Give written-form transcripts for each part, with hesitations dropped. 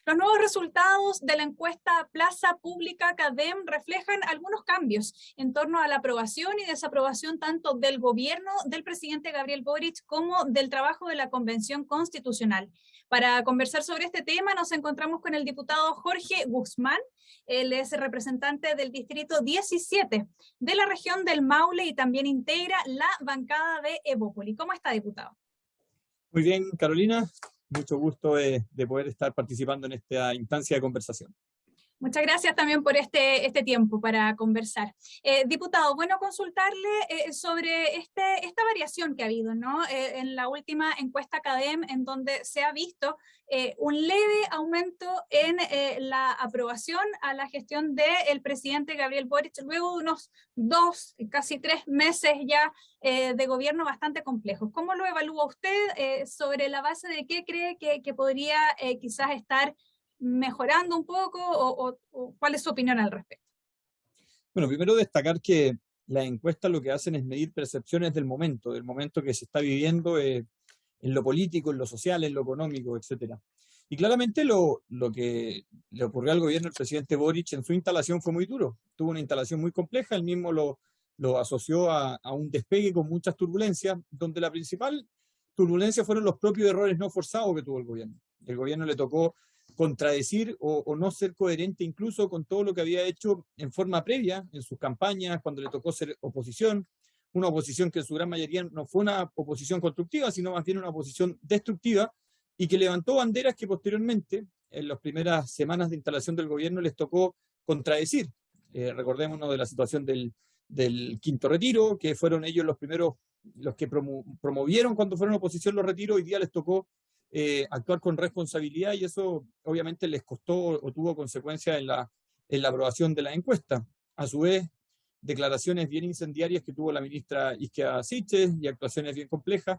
Los nuevos resultados de la encuesta Plaza Pública CADEM reflejan algunos cambios en torno a la aprobación y desaprobación tanto del gobierno del presidente Gabriel Boric como del trabajo de la Convención Constitucional. Para conversar sobre este tema nos encontramos con el diputado Jorge Guzmán. Él es representante del distrito 17 de la región del Maule y también integra la bancada de Evópoli. ¿Cómo está, diputado? Muy bien, Carolina. Mucho gusto de poder estar participando en esta instancia de conversación. Muchas gracias también por este tiempo para conversar. Diputado, bueno, consultarle sobre esta variación que ha habido, ¿no? En la última encuesta CADEM, en donde se ha visto un leve aumento en la aprobación a la gestión del presidente Gabriel Boric, luego de unos 2, casi 3 meses ya de gobierno bastante complejos. ¿Cómo lo evalúa usted? ¿Sobre la base de qué cree que podría quizás estar mejorando un poco o cuál es su opinión al respecto? Bueno, primero destacar que las encuestas lo que hacen es medir percepciones del momento que se está viviendo en lo político, en lo social, en lo económico, etcétera. Y claramente lo que le ocurrió al gobierno del presidente Boric en su instalación fue muy duro. Tuvo una instalación muy compleja, él mismo lo asoció a un despegue con muchas turbulencias, donde la principal turbulencia fueron los propios errores no forzados que tuvo el gobierno. El gobierno le tocó contradecir o no ser coherente incluso con todo lo que había hecho en forma previa en sus campañas, cuando le tocó ser oposición, una oposición que en su gran mayoría no fue una oposición constructiva, sino más bien una oposición destructiva, y que levantó banderas que posteriormente, en las primeras semanas de instalación del gobierno, les tocó contradecir. Recordémonos de la situación del quinto retiro, que fueron ellos los primeros, los que promovieron cuando fueron oposición los retiros. Hoy día les tocó actuar con responsabilidad, y eso obviamente les costó o tuvo consecuencias en la aprobación de la encuesta. A su vez, declaraciones bien incendiarias que tuvo la ministra Isquia Siches y actuaciones bien complejas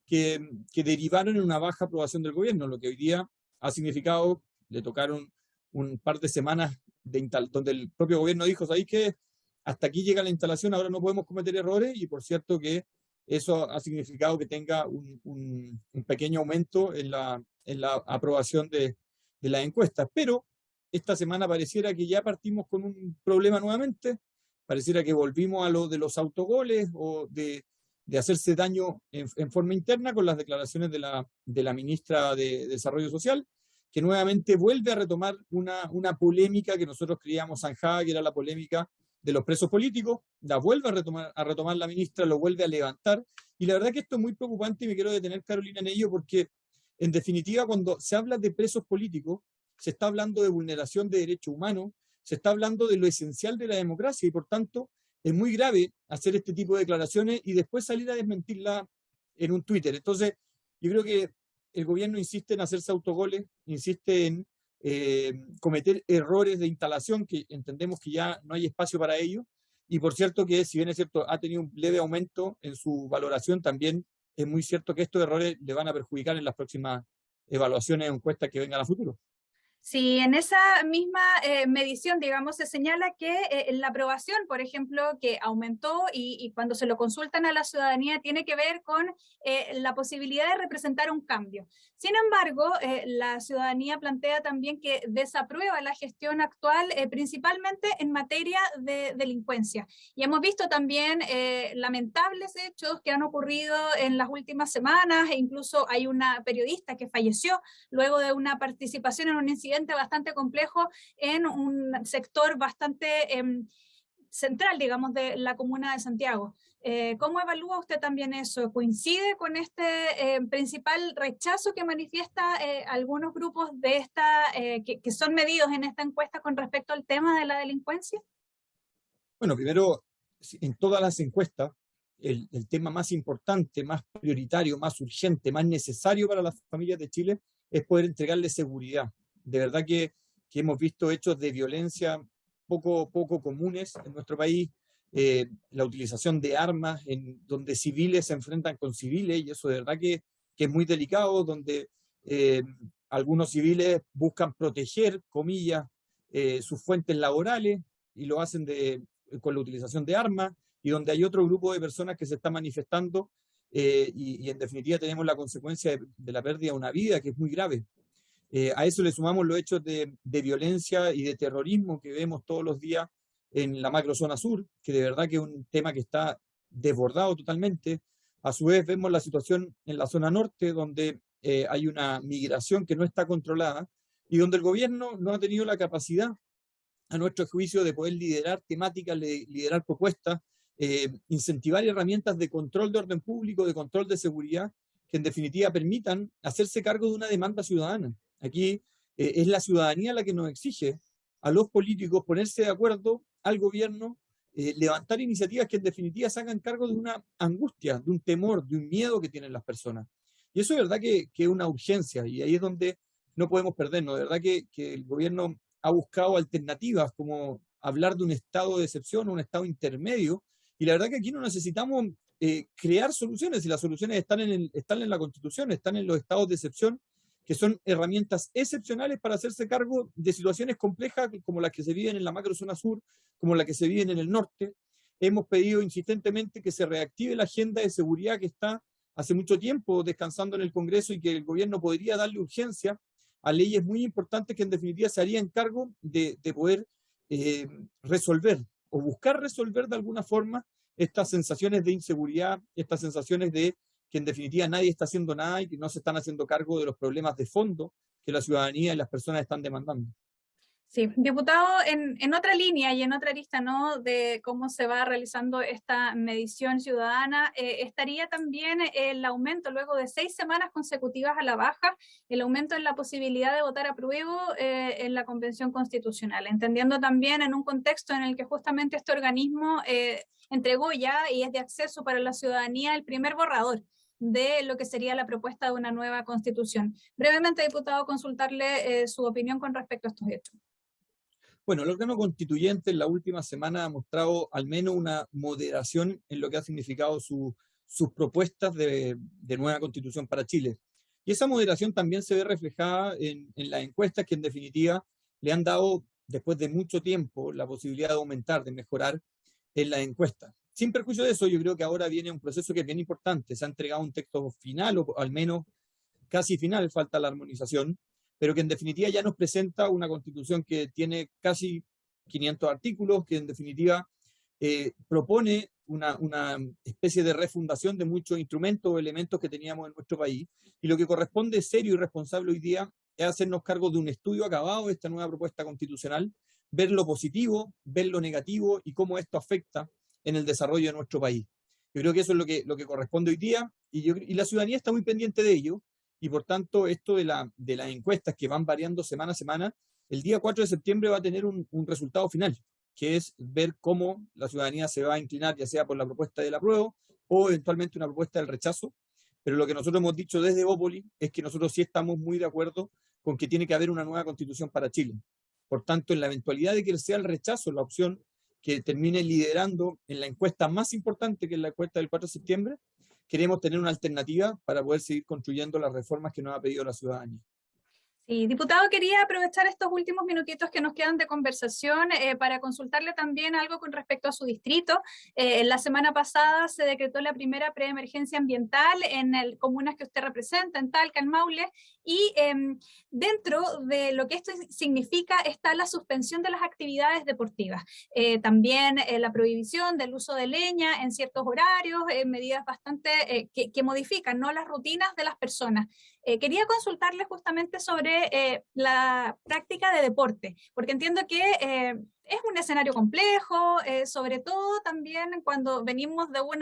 que derivaron en una baja aprobación del gobierno, lo que hoy día ha significado, le tocaron un par de semanas donde el propio gobierno dijo, ¿sabéis qué? Hasta aquí llega la instalación, ahora no podemos cometer errores, y por cierto que eso ha significado que tenga un pequeño aumento en la aprobación de las encuestas. Pero esta semana pareciera que ya partimos con un problema nuevamente, pareciera que volvimos a lo de los autogoles o de hacerse daño en forma interna con las declaraciones de la ministra de Desarrollo Social, que nuevamente vuelve a retomar una polémica que nosotros creíamos zanjada, que era la polémica de los presos políticos. La vuelve a retomar la ministra, lo vuelve a levantar, y la verdad que esto es muy preocupante, y me quiero detener, Carolina, en ello, porque en definitiva cuando se habla de presos políticos se está hablando de vulneración de derechos humanos, se está hablando de lo esencial de la democracia, y por tanto es muy grave hacer este tipo de declaraciones y después salir a desmentirla en un Twitter. Entonces yo creo que el gobierno insiste en hacerse autogoles, insiste en cometer errores de instalación que entendemos que ya no hay espacio para ello, y por cierto que si bien es cierto ha tenido un leve aumento en su valoración, también es muy cierto que estos errores le van a perjudicar en las próximas evaluaciones o encuestas que vengan a futuro. Sí, en esa misma medición, digamos, se señala que la aprobación, por ejemplo, que aumentó y cuando se lo consultan a la ciudadanía tiene que ver con la posibilidad de representar un cambio. Sin embargo, la ciudadanía plantea también que desaprueba la gestión actual, principalmente en materia de delincuencia. Y hemos visto también lamentables hechos que han ocurrido en las últimas semanas, e incluso hay una periodista que falleció luego de una participación en un incidente bastante complejo en un sector bastante central, digamos, de la comuna de Santiago. ¿Cómo evalúa usted también eso? ¿Coincide con este principal rechazo que manifiesta algunos grupos de que son medidos en esta encuesta con respecto al tema de la delincuencia? Bueno, primero, en todas las encuestas, el tema más importante, más prioritario, más urgente, más necesario para las familias de Chile es poder entregarles seguridad. De verdad que hemos visto hechos de violencia poco comunes en nuestro país, la utilización de armas en donde civiles se enfrentan con civiles, y eso de verdad que es muy delicado, donde algunos civiles buscan proteger, comillas, sus fuentes laborales, y lo hacen con la utilización de armas, y donde hay otro grupo de personas que se está manifestando, y en definitiva tenemos la consecuencia de la pérdida de una vida, que es muy grave. A eso le sumamos los hechos de violencia y de terrorismo que vemos todos los días en la macrozona sur, que de verdad que es un tema que está desbordado totalmente. A su vez vemos la situación en la zona norte, donde hay una migración que no está controlada y donde el gobierno no ha tenido la capacidad, a nuestro juicio, de poder liderar temáticas, liderar propuestas, incentivar herramientas de control de orden público, de control de seguridad, que en definitiva permitan hacerse cargo de una demanda ciudadana. Aquí es la ciudadanía la que nos exige a los políticos ponerse de acuerdo, al gobierno, levantar iniciativas que en definitiva se hagan cargo de una angustia, de un temor, de un miedo que tienen las personas. Y eso es verdad que es una urgencia, y ahí es donde no podemos perdernos. De verdad que el gobierno ha buscado alternativas, como hablar de un estado de excepción, un estado intermedio, y la verdad que aquí no necesitamos crear soluciones, y las soluciones están en la Constitución, están en los estados de excepción, que son herramientas excepcionales para hacerse cargo de situaciones complejas como las que se viven en la macrozona sur, como las que se viven en el norte. Hemos pedido insistentemente que se reactive la agenda de seguridad que está hace mucho tiempo descansando en el Congreso y que el gobierno podría darle urgencia a leyes muy importantes que en definitiva se harían cargo de poder resolver o buscar resolver de alguna forma estas sensaciones de inseguridad, estas sensaciones de que en definitiva nadie está haciendo nada y que no se están haciendo cargo de los problemas de fondo que la ciudadanía y las personas están demandando. Sí, diputado, en otra línea y en otra lista, ¿no?, de cómo se va realizando esta medición ciudadana, estaría también el aumento, luego de 6 semanas consecutivas a la baja, el aumento en la posibilidad de votar a prueba en la Convención Constitucional, entendiendo también en un contexto en el que justamente este organismo entregó ya y es de acceso para la ciudadanía el primer borrador de lo que sería la propuesta de una nueva constitución. Brevemente, diputado, consultarle su opinión con respecto a estos hechos. Bueno, el órgano constituyente en la última semana ha mostrado al menos una moderación en lo que ha significado sus propuestas de nueva constitución para Chile. Y esa moderación también se ve reflejada en las encuestas que en definitiva le han dado, después de mucho tiempo, la posibilidad de aumentar, de mejorar en las encuestas. Sin perjuicio de eso, yo creo que ahora viene un proceso que es bien importante. Se ha entregado un texto final, o al menos casi final, falta la armonización, pero que en definitiva ya nos presenta una constitución que tiene casi 500 artículos, que en definitiva propone una especie de refundación de muchos instrumentos o elementos que teníamos en nuestro país, y lo que corresponde serio y responsable hoy día es hacernos cargo de un estudio acabado de esta nueva propuesta constitucional, ver lo positivo, ver lo negativo y cómo esto afecta en el desarrollo de nuestro país. Yo creo que eso es lo que corresponde hoy día, y la ciudadanía está muy pendiente de ello. Y por tanto, esto de las encuestas que van variando semana a semana, el día 4 de septiembre va a tener un resultado final, que es ver cómo la ciudadanía se va a inclinar, ya sea por la propuesta del apruebo o eventualmente una propuesta del rechazo. Pero lo que nosotros hemos dicho desde Bópoli es que nosotros sí estamos muy de acuerdo con que tiene que haber una nueva constitución para Chile. Por tanto, en la eventualidad de que sea el rechazo la opción que termine liderando en la encuesta más importante, que es la encuesta del 4 de septiembre, queremos tener una alternativa para poder seguir construyendo las reformas que nos ha pedido la ciudadanía. Sí, diputado, quería aprovechar estos últimos minutitos que nos quedan de conversación para consultarle también algo con respecto a su distrito. La semana pasada se decretó la primera preemergencia ambiental en comunas que usted representa, en Talca, en Maule, y dentro de lo que esto significa está la suspensión de las actividades deportivas. También la prohibición del uso de leña en ciertos horarios, medidas bastante que modifican, ¿no?, las rutinas de las personas. Quería consultarle justamente sobre la práctica de deporte, porque entiendo que es un escenario complejo, sobre todo también cuando venimos de un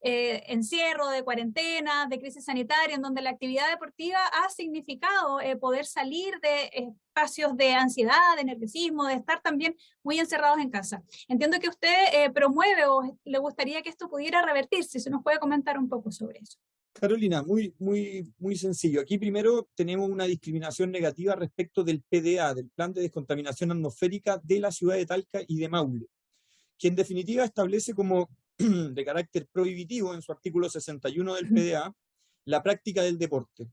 encierro, de cuarentena, de crisis sanitaria, en donde la actividad deportiva ha significado poder salir de espacios de ansiedad, de nerviosismo, de estar también muy encerrados en casa. Entiendo que usted promueve o le gustaría que esto pudiera revertirse, si nos puede comentar un poco sobre eso. Carolina, muy sencillo. Aquí primero tenemos una discriminación negativa respecto del PDA, del Plan de Descontaminación Atmosférica de la ciudad de Talca y de Maule, que en definitiva establece como de carácter prohibitivo en su artículo 61 del PDA la práctica del deporte.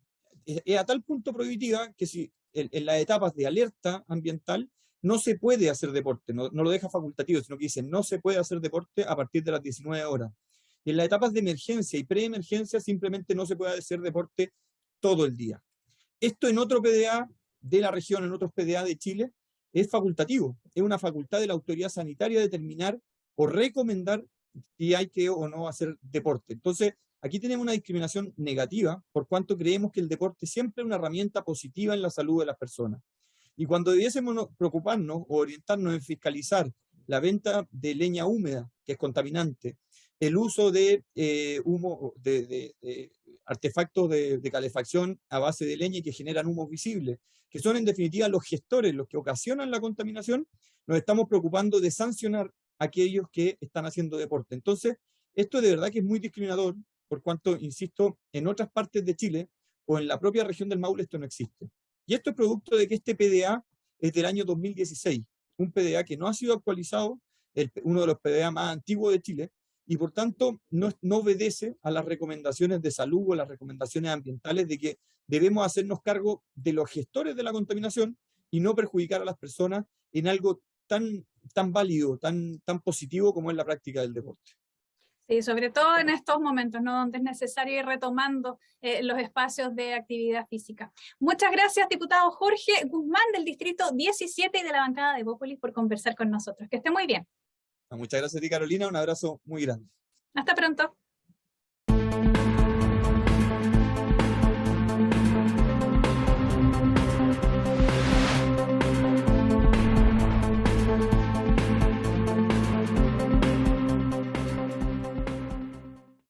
Es a tal punto prohibitiva que si en las etapas de alerta ambiental no se puede hacer deporte, no lo deja facultativo, sino que dice no se puede hacer deporte a partir de las 19 horas. Y en las etapas de emergencia y preemergencia simplemente no se puede hacer deporte todo el día. Esto en otro PDA de la región, en otros PDA de Chile, es facultativo. Es una facultad de la autoridad sanitaria determinar o recomendar si hay que o no hacer deporte. Entonces, aquí tenemos una discriminación negativa, por cuanto creemos que el deporte siempre es una herramienta positiva en la salud de las personas. Y cuando debiésemos preocuparnos o orientarnos en fiscalizar la venta de leña húmeda, que es contaminante, el uso de humo, de artefactos de calefacción a base de leña y que generan humos visibles, que son en definitiva los gestores, los que ocasionan la contaminación, nos estamos preocupando de sancionar a aquellos que están haciendo deporte. Entonces, esto de verdad que es muy discriminador, por cuanto, insisto, en otras partes de Chile o en la propia región del Maule esto no existe. Y esto es producto de que este PDA es del año 2016, un PDA que no ha sido actualizado, uno de los PDA más antiguos de Chile, y por tanto no obedece a las recomendaciones de salud o las recomendaciones ambientales de que debemos hacernos cargo de los gestores de la contaminación y no perjudicar a las personas en algo tan válido, tan positivo como es la práctica del deporte. Sí, sobre todo en estos momentos, ¿no? Donde es necesario ir retomando los espacios de actividad física. Muchas gracias, diputado Jorge Guzmán del Distrito 17 y de la bancada de Evópolis por conversar con nosotros. Que esté muy bien. Muchas gracias a ti, Carolina. Un abrazo muy grande. Hasta pronto.